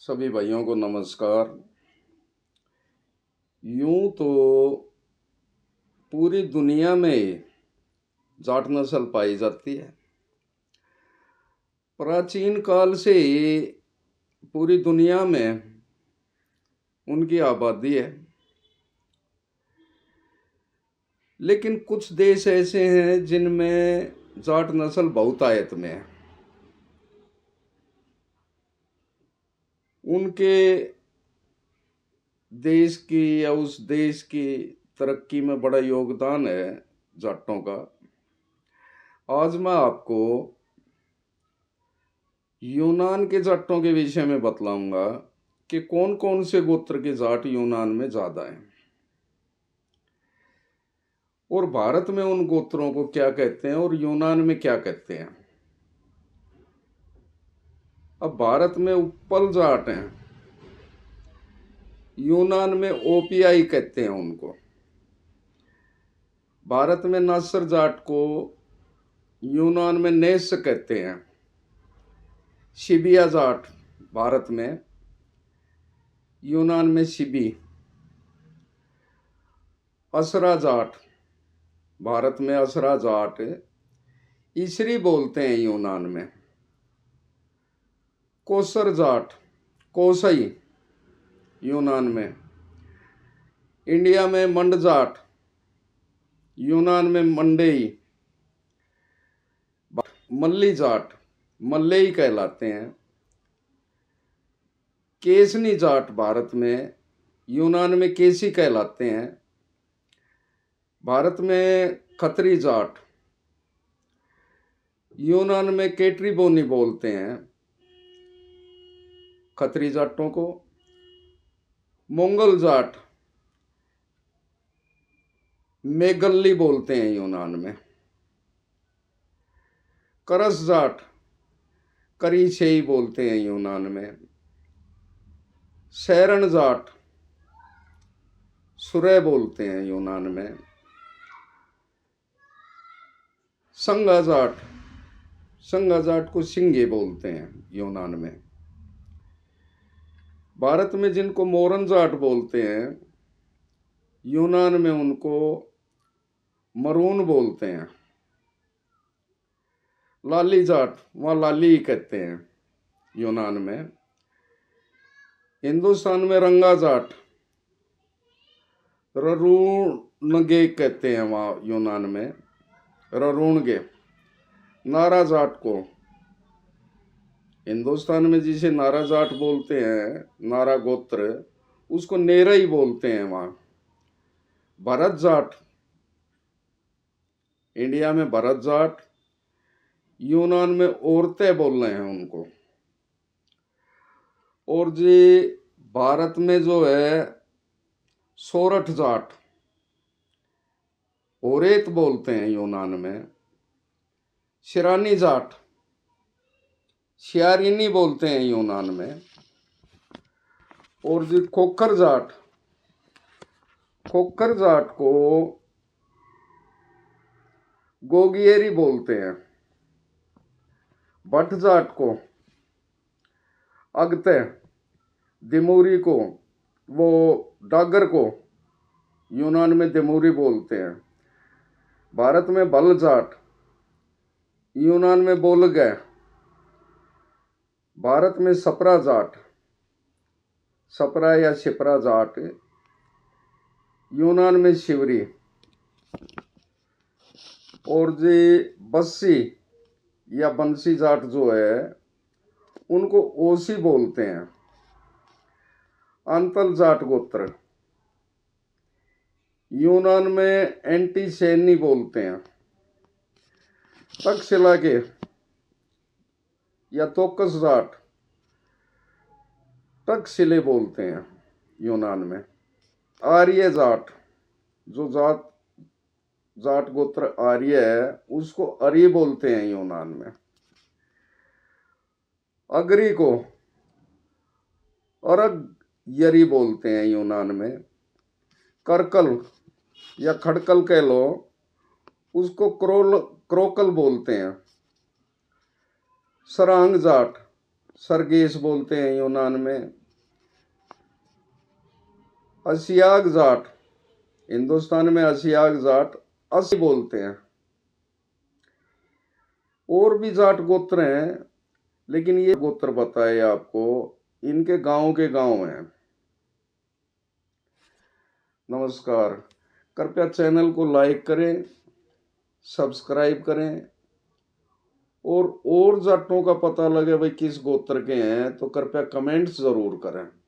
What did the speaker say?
सभी भाइयों को नमस्कार। यूं तो पूरी दुनिया में जाट नस्ल पाई जाती है। प्राचीन काल से ही पूरी दुनिया में उनकी आबादी है, लेकिन कुछ देश ऐसे हैं जिनमें जाट नस्ल बहुतायत में है। उनके देश की या उस देश की तरक्की में बड़ा योगदान है जाटों का। आज मैं आपको यूनान के जाटों के विषय में बतलाऊंगा कि कौन कौन से गोत्र के जाट यूनान में ज्यादा हैं और भारत में उन गोत्रों को क्या कहते हैं और यूनान में क्या कहते हैं। अब भारत में उप्पल जाट हैं, यूनान में ओपीआई कहते हैं उनको। भारत में नासर जाट को यूनान में नेस कहते हैं। शिबिया जाट भारत में, यूनान में शिबी। असरा जाट भारत में असरा जाट, इसरी बोलते हैं यूनान में। कोसर जाट कोसई यूनान में। इंडिया में मंड जाट, यूनान में मंडेई। मल्ली जाट मल्लेई कहलाते हैं। केसनी जाट भारत में, यूनान में केसी कहलाते हैं। भारत में खत्री जाट, यूनान में केटरी बोनी बोलते हैं खत्री जाटों को। मंगोल जाट मेगल्ली बोलते हैं यूनान में। करस जाट करीशेई बोलते हैं यूनान में। सैरण जाट सुरै बोलते हैं यूनान में। संगा जाट को सिंगे बोलते हैं यूनान में। भारत में जिनको मोरन जाट बोलते हैं, यूनान में उनको मरून बोलते हैं। लाली जाट वहाँ लाली कहते हैं यूनान में। हिंदुस्तान में रंगा जाट ररूणगे कहते हैं वहाँ यूनान में, ररूणगे। नारा जाट को हिंदुस्तान में जिसे नारा जाट बोलते हैं, नारा गोत्र, उसको नेरा ही बोलते हैं वहाँ। भरत जाट इंडिया में भरत जाट, यूनान में औरतें बोल रहे हैं उनको। और जी भारत में जो है सोरठ जाट ओरेत बोलते हैं यूनान में। शिरानी जाट शियारिनी बोलते हैं यूनान में। और जी खोखर जाट को गोगियरी बोलते हैं। भट्ट जाट को अगते, दिमूरी को वो डागर को यूनान में दिमूरी बोलते हैं। भारत में भल जाट यूनान में बोल गए। भारत में सपरा जाट, सपरा या शिपरा जाट, यूनान में शिवरी। और जी बस्सी या बंसी जाट जो है उनको ओसी बोलते हैं। अंतल जाट गोत्र यूनान में एंटीसेनी बोलते हैं। तक्षशिला के या तोकस जाट तक्षशिले बोलते हैं यूनान में। आर्य जाट जो जाट गोत्र आर्य है उसको अरी बोलते हैं यूनान में। अगरी को अरग यरी बोलते हैं यूनान में। करकल या खड़कल कह लो, उसको क्रोकल बोलते हैं। सरांग जाट सरगेस बोलते हैं यूनान में। असियाग जाट, हिंदुस्तान में असियाग जाट असी बोलते हैं। और भी जाट गोत्र हैं, लेकिन ये गोत्र बताए आपको, इनके गांव हैं। नमस्कार, कृपया चैनल को लाइक करें, सब्सक्राइब करें, और जाटों का पता लगे भाई किस गोत्र के हैं तो कृपया कमेंट्स जरूर करें।